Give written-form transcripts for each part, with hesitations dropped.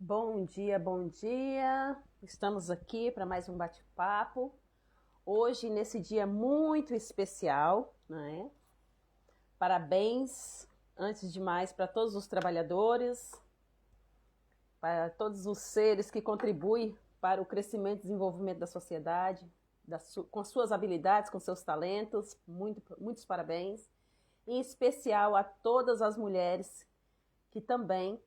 Bom dia, bom dia. Estamos aqui para mais um bate-papo. Hoje, nesse dia muito especial, né? Parabéns, antes de mais, para todos os trabalhadores, para todos os seres que contribuem para o crescimento e desenvolvimento da sociedade, com suas habilidades, com seus talentos. Muitos parabéns. Em especial a todas as mulheres que também,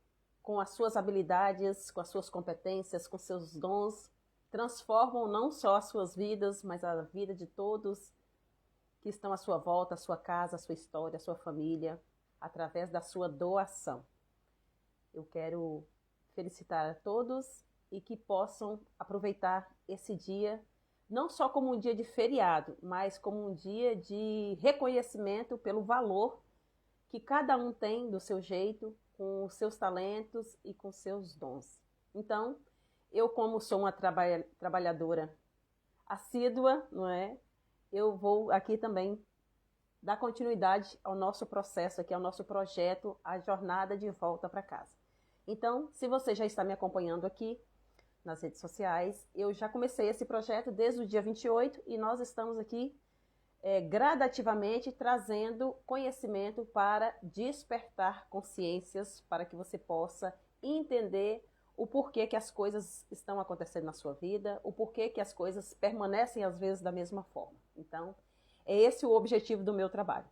com as suas habilidades, com as suas competências, com seus dons, transformam não só as suas vidas, mas a vida de todos que estão à sua volta, a sua casa, a sua história, a sua família, através da sua doação. Eu quero felicitar a todos e que possam aproveitar esse dia, não só como um dia de feriado, mas como um dia de reconhecimento pelo valor que cada um tem do seu jeito, com os seus talentos e com seus dons. Então, eu como sou uma trabalhadora assídua, não é? Eu vou aqui também dar continuidade ao nosso processo aqui, ao nosso projeto, a jornada de volta para casa. Então, se você já está me acompanhando aqui nas redes sociais, eu já comecei esse projeto desde o dia 28 e nós estamos aqui gradativamente trazendo conhecimento para despertar consciências, para que você possa entender o porquê que as coisas estão acontecendo na sua vida, o porquê que as coisas permanecem às vezes da mesma forma. Então, é esse o objetivo do meu trabalho.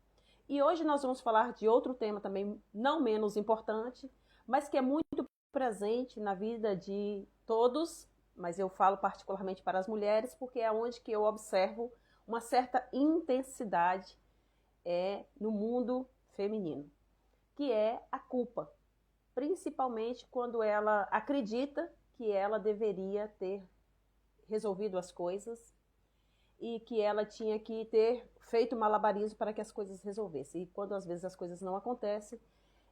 E hoje nós vamos falar de outro tema também não menos importante, mas que é muito presente na vida de todos, mas eu falo particularmente para as mulheres, porque é onde que eu observo uma certa intensidade no mundo feminino, que é a culpa, principalmente quando ela acredita que ela deveria ter resolvido as coisas e que ela tinha que ter feito malabarismo para que as coisas resolvessem. E quando às vezes as coisas não acontecem,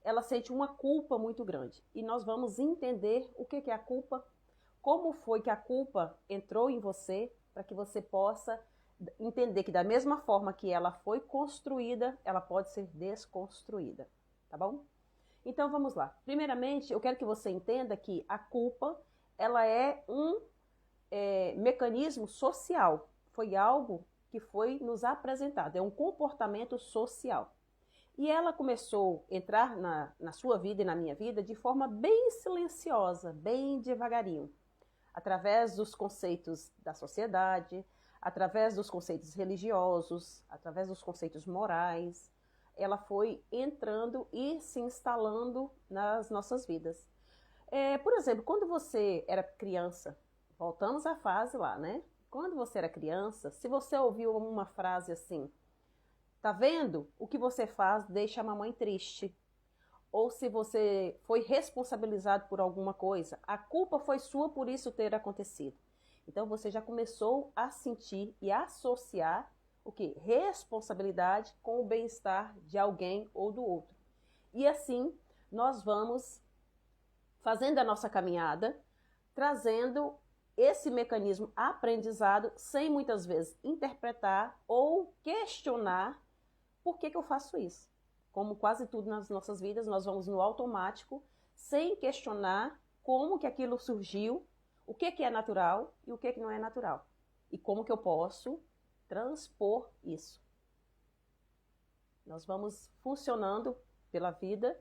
ela sente uma culpa muito grande. E nós vamos entender o que é a culpa, como foi que a culpa entrou em você, para que você possa entender que da mesma forma que ela foi construída, ela pode ser desconstruída, tá bom? Então vamos lá. Primeiramente, eu quero que você entenda que a culpa, ela é um mecanismo social. Foi algo que foi nos apresentado, é um comportamento social. E ela começou a entrar na sua vida e na minha vida de forma bem silenciosa, bem devagarinho, através dos conceitos da sociedade, através dos conceitos religiosos, através dos conceitos morais, ela foi entrando e se instalando nas nossas vidas. Por exemplo, quando você era criança, voltamos à fase lá, né? Quando você era criança, se você ouviu uma frase assim, tá vendo? O que você faz deixa a mamãe triste. Ou se você foi responsabilizado por alguma coisa, a culpa foi sua por isso ter acontecido. Então você já começou a sentir e associar o que? Responsabilidade com o bem-estar de alguém ou do outro. E assim nós vamos fazendo a nossa caminhada, trazendo esse mecanismo aprendizado sem muitas vezes interpretar ou questionar por que eu faço isso. Como quase tudo nas nossas vidas, nós vamos no automático, sem questionar como que aquilo surgiu, o que é natural e o que não é natural. E como que eu posso transpor isso. Nós vamos funcionando pela vida,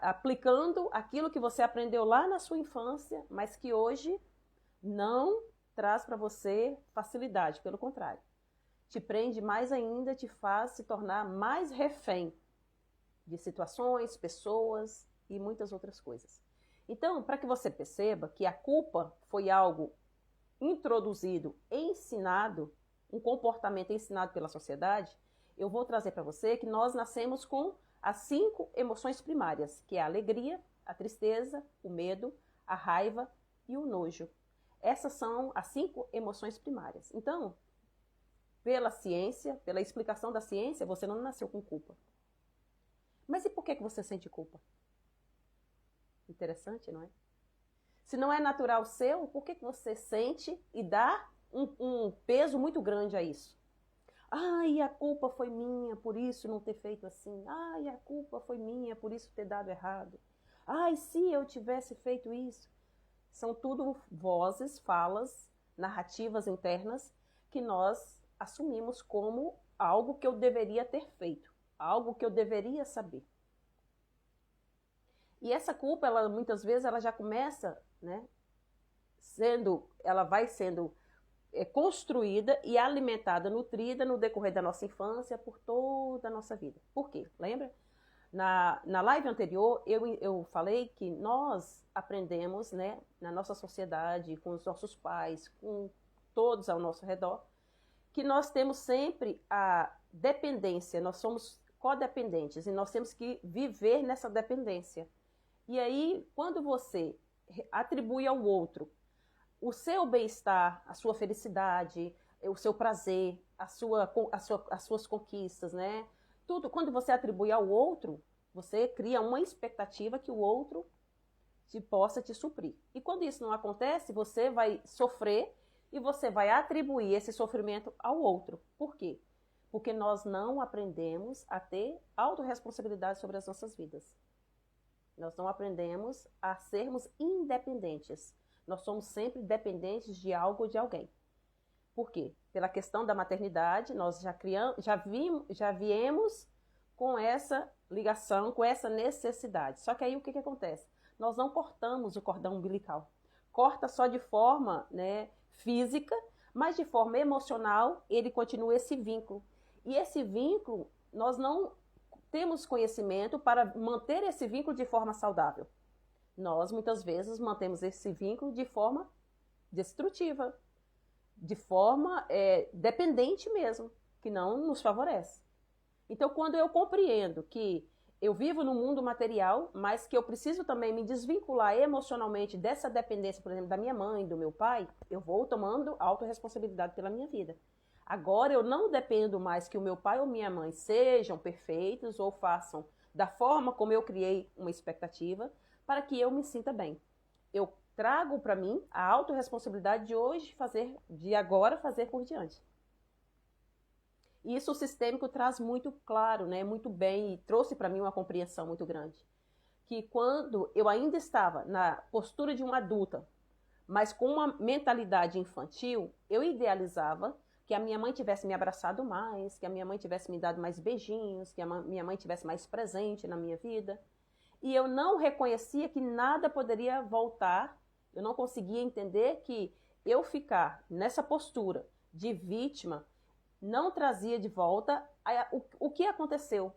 aplicando aquilo que você aprendeu lá na sua infância, mas que hoje não traz para você facilidade, pelo contrário. Te prende mais ainda, te faz se tornar mais refém de situações, pessoas e muitas outras coisas. Então, para que você perceba que a culpa foi algo introduzido, ensinado, um comportamento ensinado pela sociedade, eu vou trazer para você que nós nascemos com as 5 emoções primárias, que é a alegria, a tristeza, o medo, a raiva e o nojo. Essas são as 5 emoções primárias. Então, pela ciência, pela explicação da ciência, você não nasceu com culpa. Mas e por que você sente culpa? Interessante, não é? Se não é natural seu, por que você sente e dá um peso muito grande a isso? Ai, a culpa foi minha, por isso não ter feito assim. Ai, a culpa foi minha, por isso ter dado errado. Ai, se eu tivesse feito isso. São tudo vozes, falas, narrativas internas que nós assumimos como algo que eu deveria ter feito, algo que eu deveria saber. E essa culpa, ela muitas vezes, ela já começa, né, ela vai sendo construída e alimentada, nutrida no decorrer da nossa infância por toda a nossa vida. Por quê? Lembra? Na live anterior, eu falei que nós aprendemos, né, na nossa sociedade, com os nossos pais, com todos ao nosso redor, que nós temos sempre a dependência, nós somos codependentes e nós temos que viver nessa dependência. E aí, quando você atribui ao outro o seu bem-estar, a sua felicidade, o seu prazer, as suas conquistas, né? Tudo, quando você atribui ao outro, você cria uma expectativa que o outro possa te suprir. E quando isso não acontece, você vai sofrer e você vai atribuir esse sofrimento ao outro. Por quê? Porque nós não aprendemos a ter autorresponsabilidade sobre as nossas vidas. Nós não aprendemos a sermos independentes. Nós somos sempre dependentes de algo ou de alguém. Por quê? Pela questão da maternidade, nós já viemos com essa ligação, com essa necessidade. Só que aí o que acontece? Nós não cortamos o cordão umbilical. Corta só de forma, né, física, mas de forma emocional, ele continua esse vínculo. E esse vínculo, nós não temos conhecimento para manter esse vínculo de forma saudável. Nós, muitas vezes, mantemos esse vínculo de forma destrutiva, de forma dependente mesmo, que não nos favorece. Então, quando eu compreendo que eu vivo no mundo material, mas que eu preciso também me desvincular emocionalmente dessa dependência, por exemplo, da minha mãe, do meu pai, eu vou tomando autorresponsabilidade pela minha vida. Agora, eu não dependo mais que o meu pai ou minha mãe sejam perfeitos ou façam da forma como eu criei uma expectativa para que eu me sinta bem. Eu trago para mim a autorresponsabilidade de hoje de agora fazer por diante. Isso o sistêmico traz muito claro, né, muito bem, e trouxe para mim uma compreensão muito grande. Que quando eu ainda estava na postura de uma adulta, mas com uma mentalidade infantil, eu idealizava que a minha mãe tivesse me abraçado mais, que a minha mãe tivesse me dado mais beijinhos, que a minha mãe tivesse mais presente na minha vida. E eu não reconhecia que nada poderia voltar, eu não conseguia entender que eu ficar nessa postura de vítima não trazia de volta o que aconteceu.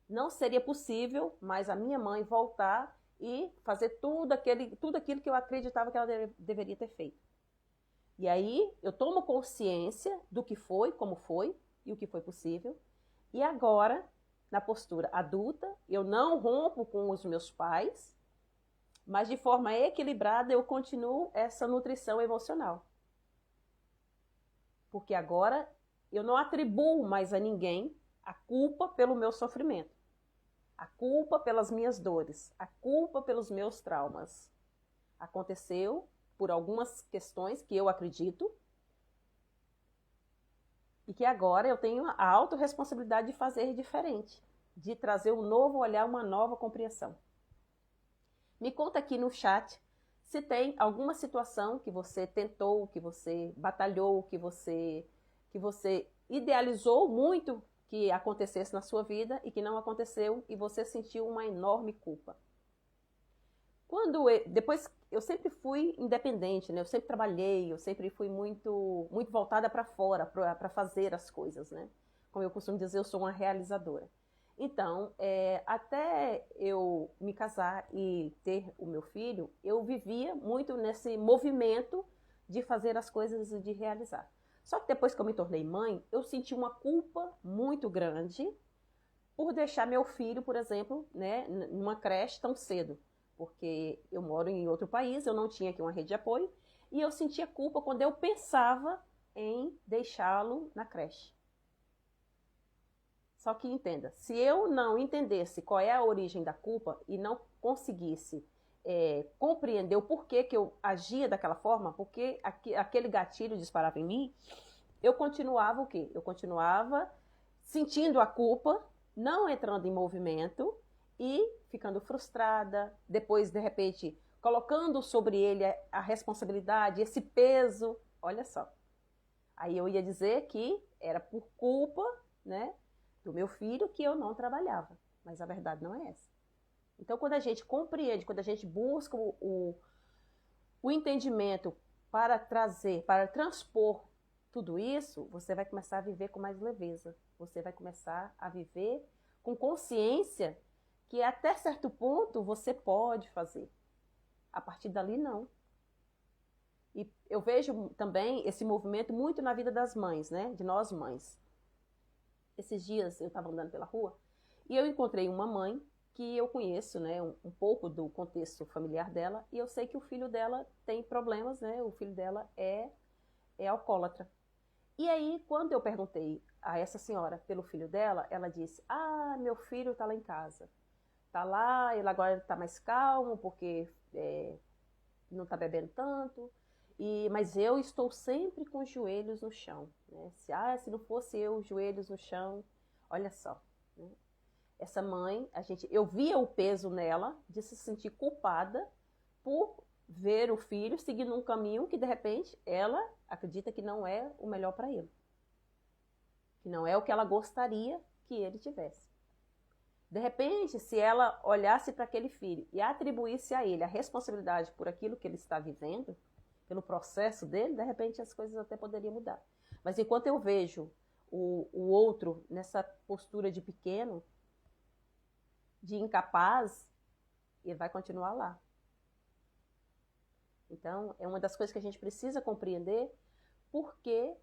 Não seria possível mais a minha mãe voltar e fazer tudo aquilo que eu acreditava que ela deveria ter feito. E aí eu tomo consciência do que foi, como foi e o que foi possível. E agora, na postura adulta, eu não rompo com os meus pais, mas de forma equilibrada eu continuo essa nutrição emocional. Porque agora eu não atribuo mais a ninguém a culpa pelo meu sofrimento, a culpa pelas minhas dores, a culpa pelos meus traumas. Aconteceu por algumas questões que eu acredito e que agora eu tenho a autorresponsabilidade de fazer diferente, de trazer um novo olhar, uma nova compreensão. Me conta aqui no chat se tem alguma situação que você tentou, que você batalhou, que você idealizou muito que acontecesse na sua vida e que não aconteceu e você sentiu uma enorme culpa. Depois, eu sempre fui independente, né? Eu sempre trabalhei, eu sempre fui muito, muito voltada para fora, para fazer as coisas, né? Como eu costumo dizer, eu sou uma realizadora. Então, até eu me casar e ter o meu filho, eu vivia muito nesse movimento de fazer as coisas e de realizar. Só que depois que eu me tornei mãe, eu senti uma culpa muito grande por deixar meu filho, por exemplo, né, numa creche tão cedo. Porque eu moro em outro país, eu não tinha aqui uma rede de apoio, e eu sentia culpa quando eu pensava em deixá-lo na creche. Só que entenda, se eu não entendesse qual é a origem da culpa e não conseguisse compreender o porquê que eu agia daquela forma, porque aquele gatilho disparava em mim, eu continuava o quê? Eu continuava sentindo a culpa, não entrando em movimento e ficando frustrada, depois, de repente, colocando sobre ele a responsabilidade, esse peso, olha só. Aí eu ia dizer que era por culpa, né, do meu filho que eu não trabalhava, mas a verdade não é essa. Então, quando a gente compreende, quando a gente busca o entendimento para trazer, para transpor tudo isso, você vai começar a viver com mais leveza. Você vai começar a viver com consciência que até certo ponto você pode fazer. A partir dali, não. E eu vejo também esse movimento muito na vida das mães, né? De nós mães. Esses dias eu estava andando pela rua e eu encontrei uma mãe que eu conheço, né, um pouco do contexto familiar dela, e eu sei que o filho dela tem problemas, né? O filho dela é alcoólatra. E aí, quando eu perguntei a essa senhora pelo filho dela, ela disse: ah, meu filho está lá em casa. Está lá, ele agora está mais calmo, porque não está bebendo tanto, mas eu estou sempre com os joelhos no chão. Né? Se não fosse eu, os joelhos no chão, olha só. Né? Essa mãe, eu via o peso nela de se sentir culpada por ver o filho seguindo um caminho que, de repente, ela acredita que não é o melhor para ele. Que não é o que ela gostaria que ele tivesse. De repente, se ela olhasse para aquele filho e atribuísse a ele a responsabilidade por aquilo que ele está vivendo, pelo processo dele, de repente as coisas até poderiam mudar. Mas enquanto eu vejo o outro nessa postura de pequeno, de incapaz, ele vai continuar lá. Então, é uma das coisas que a gente precisa compreender. Por que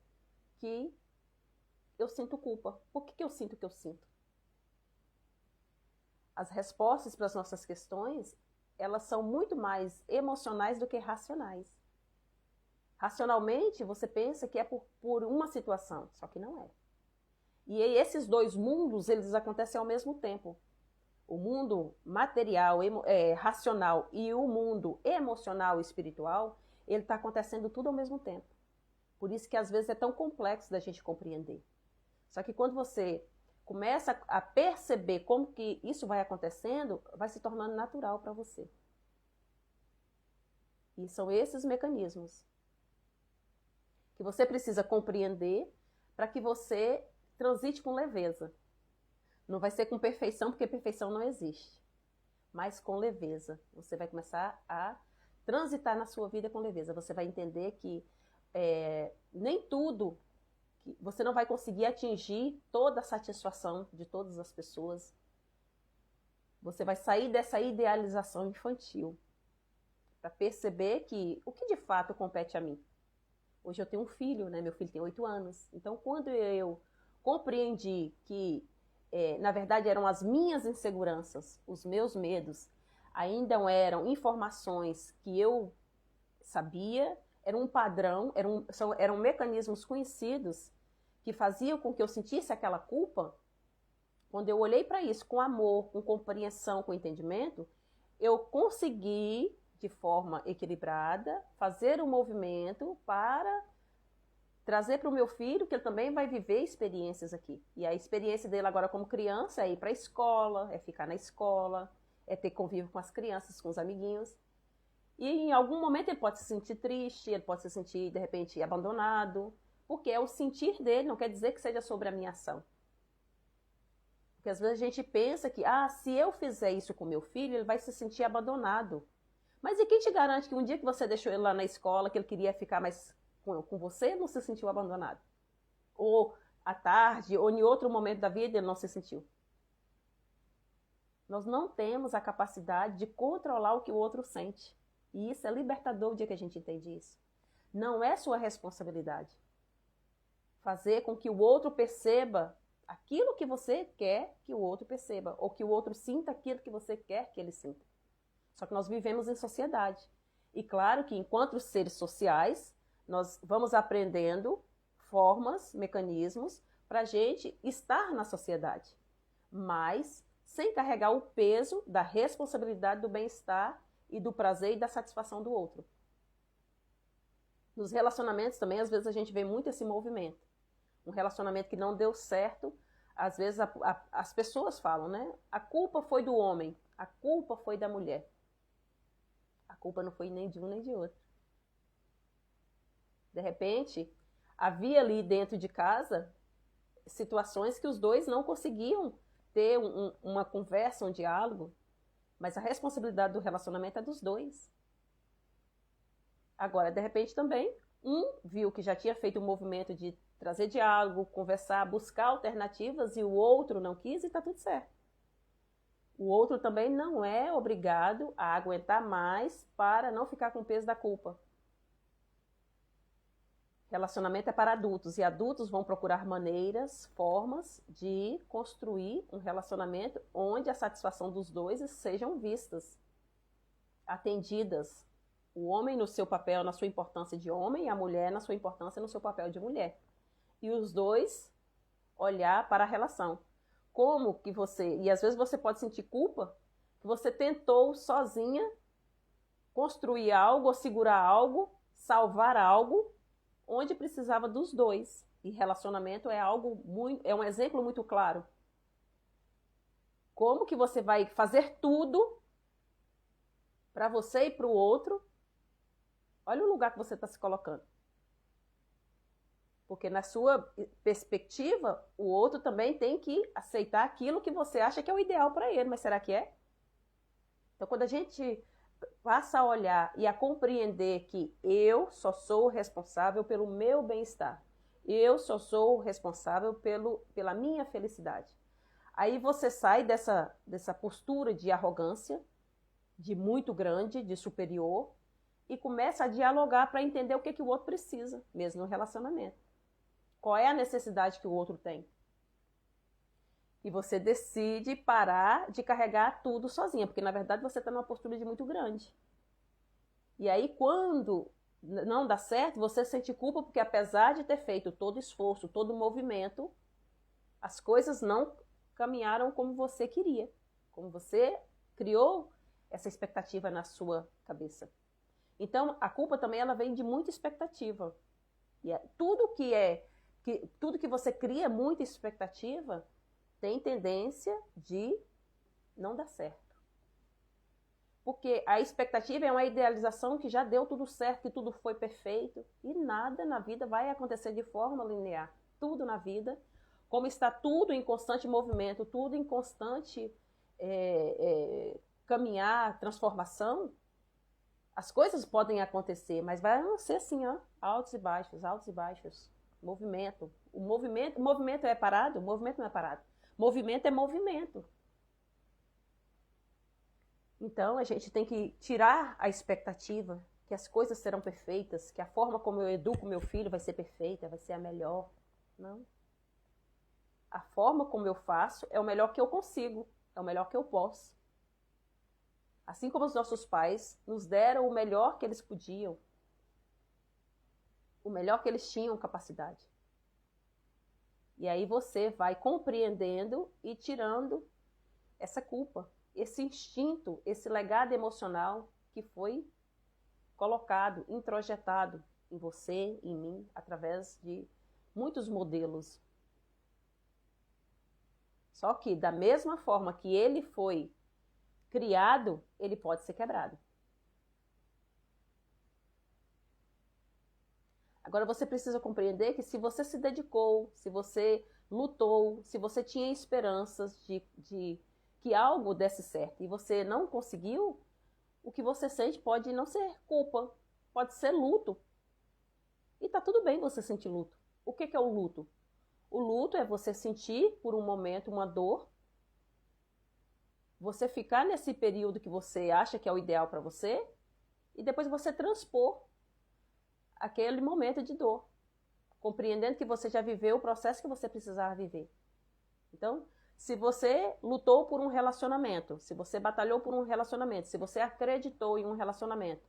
eu sinto culpa? Por que eu sinto o que eu sinto? As respostas para as nossas questões, elas são muito mais emocionais do que racionais. Racionalmente, você pensa que é por uma situação, só que não é. E esses dois mundos, eles acontecem ao mesmo tempo. O mundo material, racional e o mundo emocional e espiritual, ele está acontecendo tudo ao mesmo tempo. Por isso que às vezes é tão complexo da gente compreender. Só que quando você começa a perceber como que isso vai acontecendo, vai se tornando natural para você. E são esses mecanismos que você precisa compreender para que você transite com leveza. Não vai ser com perfeição, porque perfeição não existe. Mas com leveza. Você vai começar a transitar na sua vida com leveza. Você vai entender que nem tudo, que você não vai conseguir atingir toda a satisfação de todas as pessoas. Você vai sair dessa idealização infantil para perceber que o que de fato compete a mim. Hoje eu tenho um filho, né? Meu filho tem 8 anos. Então, quando eu compreendi que na verdade eram as minhas inseguranças, os meus medos, ainda eram informações que eu sabia, era um padrão, eram mecanismos conhecidos que faziam com que eu sentisse aquela culpa. Quando eu olhei para isso com amor, com compreensão, com entendimento, eu consegui, de forma equilibrada, fazer um movimento para trazer para o meu filho, que ele também vai viver experiências aqui. E a experiência dele agora como criança é ir para a escola, é ficar na escola, é ter convívio com as crianças, com os amiguinhos. E em algum momento ele pode se sentir triste, ele pode se sentir, de repente, abandonado, porque é o sentir dele, não quer dizer que seja sobre a minha ação. Porque às vezes a gente pensa que, se eu fizer isso com meu filho, ele vai se sentir abandonado. Mas e quem te garante que um dia que você deixou ele lá na escola, que ele queria ficar mais com você, não se sentiu abandonado? Ou à tarde, ou em outro momento da vida, ele não se sentiu? Nós não temos a capacidade de controlar o que o outro sente. E isso é libertador o dia que a gente entende isso. Não é sua responsabilidade fazer com que o outro perceba aquilo que você quer que o outro perceba, ou que o outro sinta aquilo que você quer que ele sinta. Só que nós vivemos em sociedade. E claro que, enquanto seres sociais, nós vamos aprendendo formas, mecanismos, para a gente estar na sociedade. Mas sem carregar o peso da responsabilidade do bem-estar e do prazer e da satisfação do outro. Nos relacionamentos também, às vezes, a gente vê muito esse movimento. Um relacionamento que não deu certo, às vezes as pessoas falam, né? A culpa foi do homem, a culpa foi da mulher. A culpa não foi nem de um nem de outro. De repente, havia ali dentro de casa situações que os dois não conseguiam ter uma conversa, um diálogo, mas a responsabilidade do relacionamento é dos dois. Agora, de repente também, um viu que já tinha feito um movimento de trazer diálogo, conversar, buscar alternativas, e o outro não quis, e está tudo certo. O outro também não é obrigado a aguentar mais para não ficar com o peso da culpa. Relacionamento é para adultos, e adultos vão procurar maneiras, formas de construir um relacionamento onde a satisfação dos dois sejam vistas, atendidas. O homem no seu papel, na sua importância de homem, e a mulher na sua importância no seu papel de mulher. E os dois olhar para a relação. Como que você... E às vezes você pode sentir culpa que você tentou sozinha construir algo, ou segurar algo, salvar algo, onde precisava dos dois. E relacionamento é é um exemplo muito claro. Como que você vai fazer tudo para você e para o outro? Olha o lugar que você está se colocando. Porque na sua perspectiva, o outro também tem que aceitar aquilo que você acha que é o ideal para ele. Mas será que é? Então, quando a gente passa a olhar e a compreender que eu só sou responsável pelo meu bem-estar, eu só sou responsável pela minha felicidade. Aí você sai dessa postura de arrogância, de muito grande, de superior, e começa a dialogar para entender o que o outro precisa, mesmo no relacionamento. Qual é a necessidade que o outro tem? E você decide parar de carregar tudo sozinha, porque na verdade você está numa postura de muito grande. E aí quando não dá certo, você sente culpa porque apesar de ter feito todo esforço, todo movimento, as coisas não caminharam como você queria, como você criou essa expectativa na sua cabeça. Então, a culpa também ela vem de muita expectativa. E tudo que você cria muita expectativa tem tendência de não dar certo. Porque a expectativa é uma idealização que já deu tudo certo, que tudo foi perfeito, e nada na vida vai acontecer de forma linear. Tudo na vida, como está tudo em constante movimento, tudo em constante caminhar, transformação, as coisas podem acontecer, mas vai ser assim, ó, altos e baixos, movimento. O movimento é parado? O movimento não é parado. Movimento é movimento. Então, a gente tem que tirar a expectativa que as coisas serão perfeitas, que a forma como eu educo meu filho vai ser perfeita, vai ser a melhor. Não. A forma como eu faço é o melhor que eu consigo, é o melhor que eu posso. Assim como os nossos pais nos deram o melhor que eles podiam, o melhor que eles tinham capacidade. E aí você vai compreendendo e tirando essa culpa, esse instinto, esse legado emocional que foi colocado, introjetado em você, em mim, através de muitos modelos. Só que da mesma forma que ele foi criado, ele pode ser quebrado. Agora você precisa compreender que se você se dedicou, se você lutou, se você tinha esperanças de que algo desse certo e você não conseguiu, o que você sente pode não ser culpa, pode ser luto. E tá tudo bem você sentir luto. O que é o luto? O luto é você sentir por um momento uma dor, você ficar nesse período que você acha que é o ideal para você e depois você transpor aquele momento de dor, compreendendo que você já viveu o processo que você precisava viver. Então, se você lutou por um relacionamento, se você batalhou por um relacionamento, se você acreditou em um relacionamento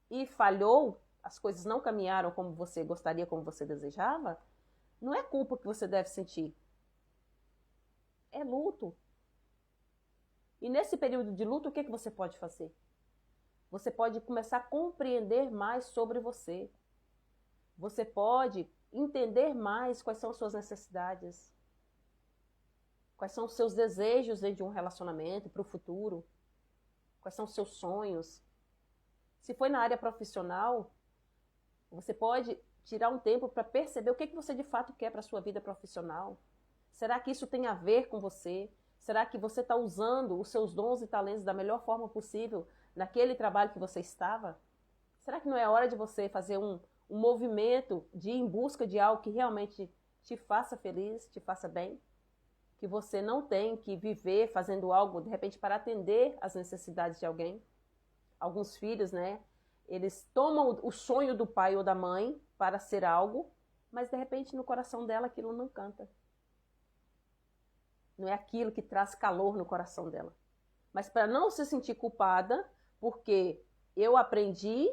e falhou, as coisas não caminharam como você gostaria, como você desejava, não é culpa que você deve sentir. É luto. E nesse período de luto, o que você pode fazer? Você pode começar a compreender mais sobre você. Você pode entender mais quais são as suas necessidades. Quais são os seus desejos dentro de um relacionamento para o futuro? Quais são os seus sonhos? Se foi na área profissional, você pode tirar um tempo para perceber o que você de fato quer para a sua vida profissional. Será que isso tem a ver com você? Será que você está usando os seus dons e talentos da melhor forma possível naquele trabalho que você estava? Será que não é hora de você fazer um movimento de ir em busca de algo que realmente te faça feliz, te faça bem? Que você não tem que viver fazendo algo, de repente, para atender às necessidades de alguém. Alguns filhos, né? Eles tomam o sonho do pai ou da mãe para ser algo, mas, de repente, no coração dela aquilo não canta. Não é aquilo que traz calor no coração dela. Mas para não se sentir culpada, porque eu aprendi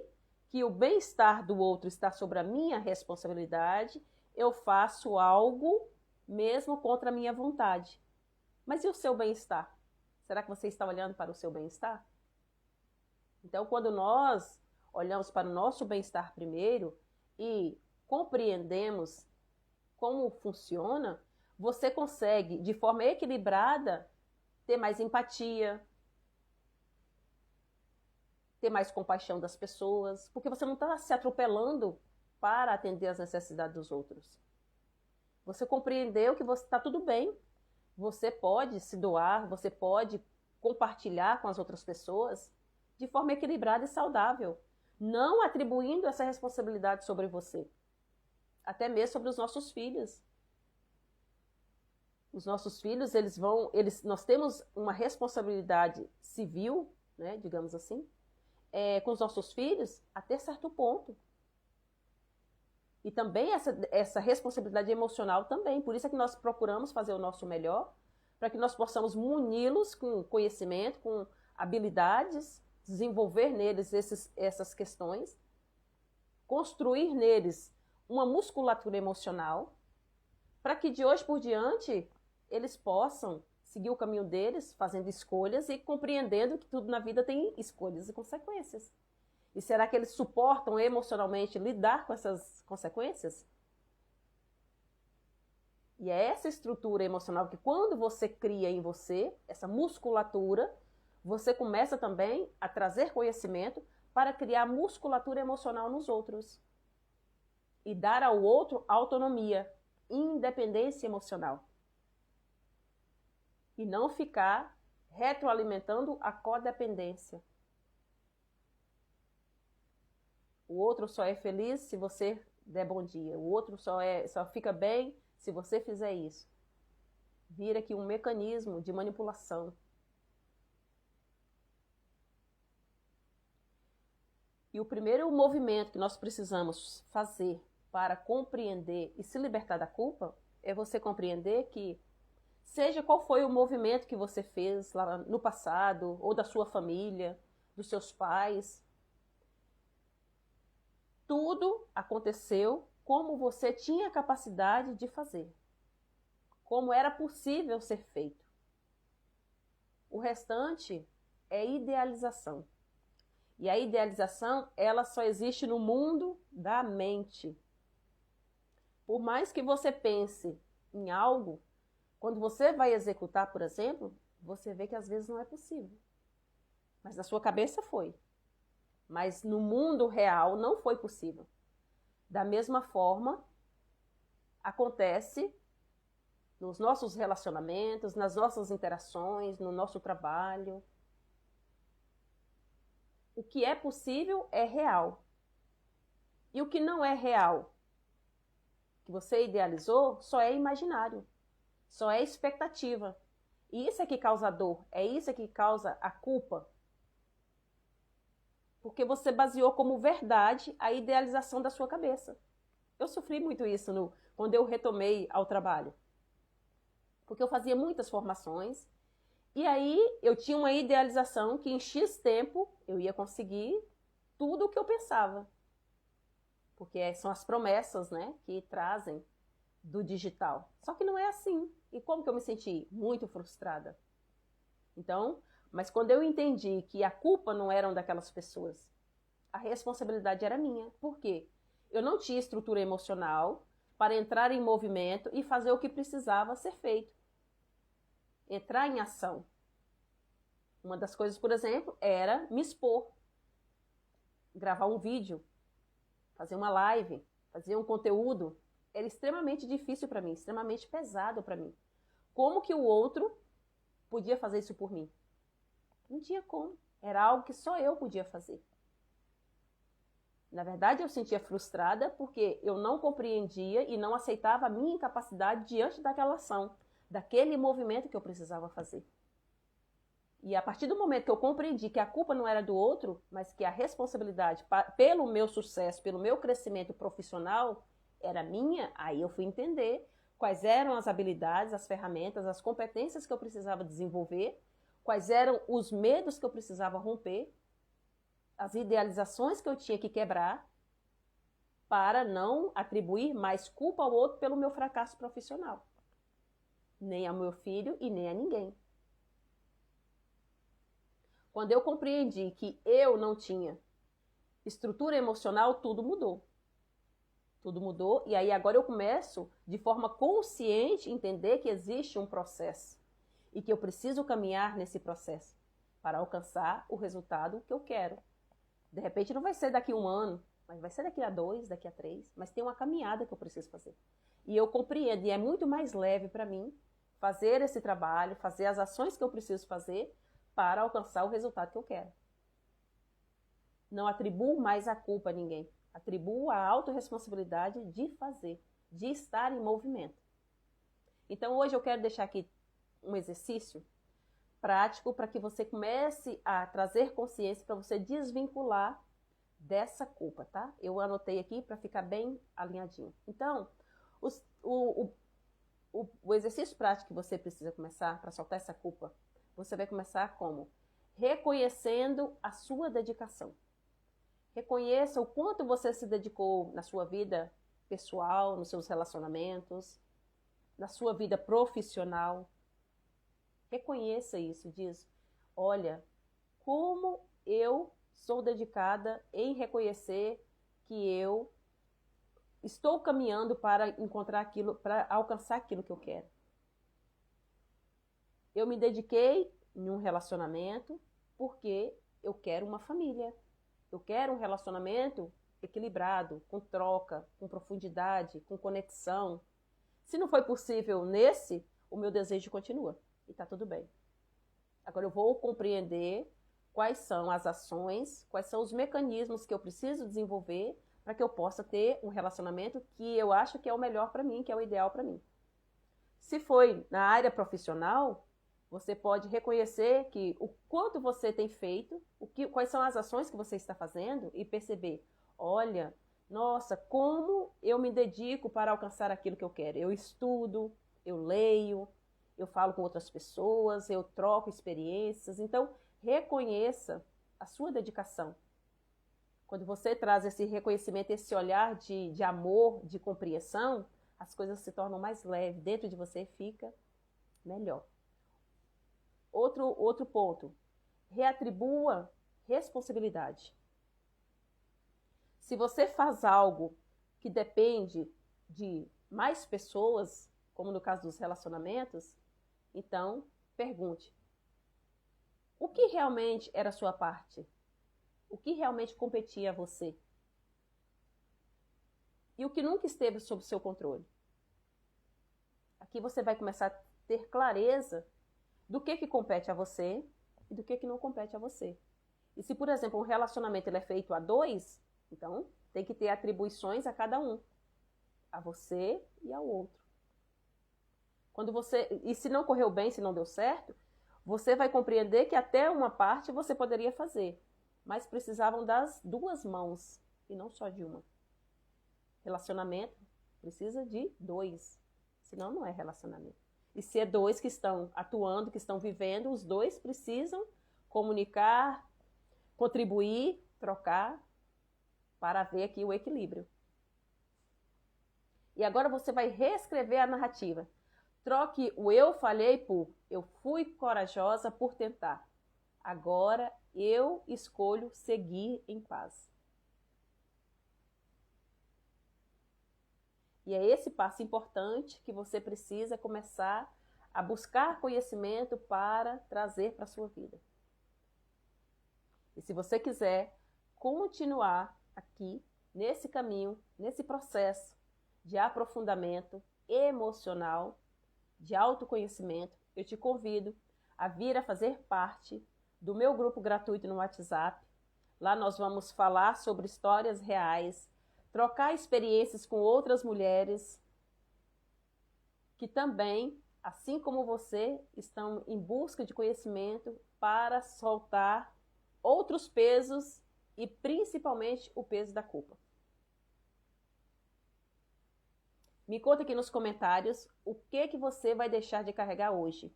que o bem-estar do outro está sobre a minha responsabilidade, eu faço algo mesmo contra a minha vontade. Mas e o seu bem-estar? Será que você está olhando para o seu bem-estar? Então, quando nós olhamos para o nosso bem-estar primeiro e compreendemos como funciona, você consegue, de forma equilibrada, ter mais empatia, ter mais compaixão das pessoas, porque você não está se atropelando para atender às necessidades dos outros. Você compreendeu que está tudo bem, você pode se doar, você pode compartilhar com as outras pessoas de forma equilibrada e saudável, não atribuindo essa responsabilidade sobre você, até mesmo sobre os nossos filhos. Os nossos filhos, nós temos uma responsabilidade civil, né, digamos assim, com os nossos filhos até certo ponto. E também essa responsabilidade emocional também. Por isso é que nós procuramos fazer o nosso melhor, para que nós possamos muni-los com conhecimento, com habilidades, desenvolver neles essas questões, construir neles uma musculatura emocional, para que de hoje por diante eles possam seguir o caminho deles, fazendo escolhas e compreendendo que tudo na vida tem escolhas e consequências. E será que eles suportam emocionalmente lidar com essas consequências? E é essa estrutura emocional que, quando você cria em você, essa musculatura, você começa também a trazer conhecimento para criar musculatura emocional nos outros. E dar ao outro autonomia, independência emocional. E não ficar retroalimentando a codependência. O outro só é feliz se você der bom dia. O outro só fica bem se você fizer isso. Vira aqui um mecanismo de manipulação. E o primeiro movimento que nós precisamos fazer para compreender e se libertar da culpa é você compreender que, seja qual foi o movimento que você fez lá no passado, ou da sua família, dos seus pais, tudo aconteceu como você tinha capacidade de fazer, como era possível ser feito. O restante é idealização. E a idealização, ela só existe no mundo da mente. Por mais que você pense em algo, quando você vai executar, por exemplo, você vê que às vezes não é possível. Mas na sua cabeça foi. Mas no mundo real não foi possível. Da mesma forma, acontece nos nossos relacionamentos, nas nossas interações, no nosso trabalho. O que é possível é real. E o que não é real, que você idealizou, só é imaginário. Só é expectativa. E isso é que causa dor. É isso que causa a culpa. Porque você baseou como verdade a idealização da sua cabeça. Eu sofri muito isso quando eu retomei ao trabalho. Porque eu fazia muitas formações. E aí eu tinha uma idealização que em X tempo eu ia conseguir tudo o que eu pensava. Porque são as promessas, né, que trazem do digital. Só que não é assim. E como que eu me senti? Muito frustrada. Então, mas quando eu entendi que a culpa não era daquelas pessoas, a responsabilidade era minha. Por quê? Eu não tinha estrutura emocional para entrar em movimento e fazer o que precisava ser feito. entrar em ação. Uma das coisas, por exemplo, era me expor, gravar um vídeo, fazer uma live, fazer um conteúdo. Era extremamente difícil para mim, extremamente pesado para mim. Como que o outro podia fazer isso por mim? Não tinha como. Era algo que só eu podia fazer. Na verdade, eu sentia frustrada porque eu não compreendia e não aceitava a minha incapacidade diante daquela ação, daquele movimento que eu precisava fazer. E a partir do momento que eu compreendi que a culpa não era do outro, mas que a responsabilidade pelo meu sucesso, pelo meu crescimento profissional era minha, aí eu fui entender quais eram as habilidades, as ferramentas, as competências que eu precisava desenvolver, quais eram os medos que eu precisava romper, as idealizações que eu tinha que quebrar para não atribuir mais culpa ao outro pelo meu fracasso profissional. Nem ao meu filho e nem a ninguém. Quando eu compreendi que eu não tinha estrutura emocional, tudo mudou. Tudo mudou e aí agora eu começo de forma consciente a entender que existe um processo e que eu preciso caminhar nesse processo para alcançar o resultado que eu quero. De repente não vai ser daqui a 1 ano, mas vai ser daqui a 2, daqui a 3, mas tem uma caminhada que eu preciso fazer. E eu compreendo, e é muito mais leve para mim fazer esse trabalho, fazer as ações que eu preciso fazer para alcançar o resultado que eu quero. Não atribuo mais a culpa a ninguém. Atribuo a autorresponsabilidade de fazer, de estar em movimento. Então hoje eu quero deixar aqui um exercício prático para que você comece a trazer consciência para você desvincular dessa culpa, tá? Eu anotei aqui para ficar bem alinhadinho. Então, o exercício prático que você precisa começar para soltar essa culpa, você vai começar como? Reconhecendo a sua dedicação. Reconheça o quanto você se dedicou na sua vida pessoal, nos seus relacionamentos, na sua vida profissional. Reconheça isso, diz, olha, como eu sou dedicada em reconhecer que eu estou caminhando para encontrar aquilo, para alcançar aquilo que eu quero. Eu me dediquei em um relacionamento porque eu quero uma família. Eu quero um relacionamento equilibrado, com troca, com profundidade, com conexão. Se não foi possível nesse, o meu desejo continua. E está tudo bem. Agora eu vou compreender quais são as ações, quais são os mecanismos que eu preciso desenvolver para que eu possa ter um relacionamento que eu acho que é o melhor para mim, que é o ideal para mim. Se foi na área profissional, você pode reconhecer que o quanto você tem feito, quais são as ações que você está fazendo e perceber, olha, nossa, como eu me dedico para alcançar aquilo que eu quero. Eu estudo, eu leio, eu falo com outras pessoas, eu troco experiências. Então, reconheça a sua dedicação. Quando você traz esse reconhecimento, esse olhar de amor, de compreensão, as coisas se tornam mais leves. Dentro de você fica melhor. Outro ponto. Reatribua responsabilidade. Se você faz algo que depende de mais pessoas, como no caso dos relacionamentos, então pergunte: o que realmente era a sua parte? O que realmente competia a você? E o que nunca esteve sob seu controle? Aqui você vai começar a ter clareza do que compete a você e do que não compete a você. E se, por exemplo, um relacionamento ele é feito a 2, então tem que ter atribuições a cada um, a você e ao outro. E se não correu bem, se não deu certo, você vai compreender que até uma parte você poderia fazer, mas precisavam das 2 mãos e não só de uma. Relacionamento precisa de 2, senão não é relacionamento. E se é 2 que estão atuando, que estão vivendo, os 2 precisam comunicar, contribuir, trocar, para haver aqui o equilíbrio. E agora você vai reescrever a narrativa. Troque o eu falhei por eu fui corajosa por tentar. Agora eu escolho seguir em paz. E é esse passo importante que você precisa começar a buscar conhecimento para trazer para a sua vida. E se você quiser continuar aqui, nesse caminho, nesse processo de aprofundamento emocional, de autoconhecimento, eu te convido a vir a fazer parte do meu grupo gratuito no WhatsApp. Lá nós vamos falar sobre histórias reais, trocar experiências com outras mulheres que também, assim como você, estão em busca de conhecimento para soltar outros pesos e principalmente o peso da culpa. Me conta aqui nos comentários o que você vai deixar de carregar hoje.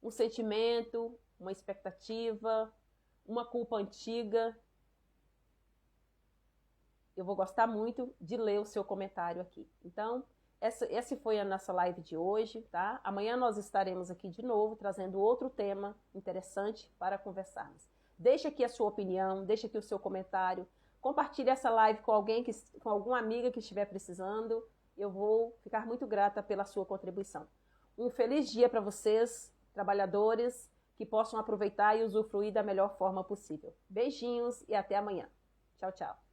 Um sentimento, uma expectativa, uma culpa antiga. Eu vou gostar muito de ler o seu comentário aqui. Então, essa foi a nossa live de hoje, tá? Amanhã nós estaremos aqui de novo, trazendo outro tema interessante para conversarmos. Deixa aqui a sua opinião, deixa aqui o seu comentário. Compartilhe essa live com alguém, com alguma amiga que estiver precisando. Eu vou ficar muito grata pela sua contribuição. Um feliz dia para vocês, trabalhadores, que possam aproveitar e usufruir da melhor forma possível. Beijinhos e até amanhã. Tchau, tchau.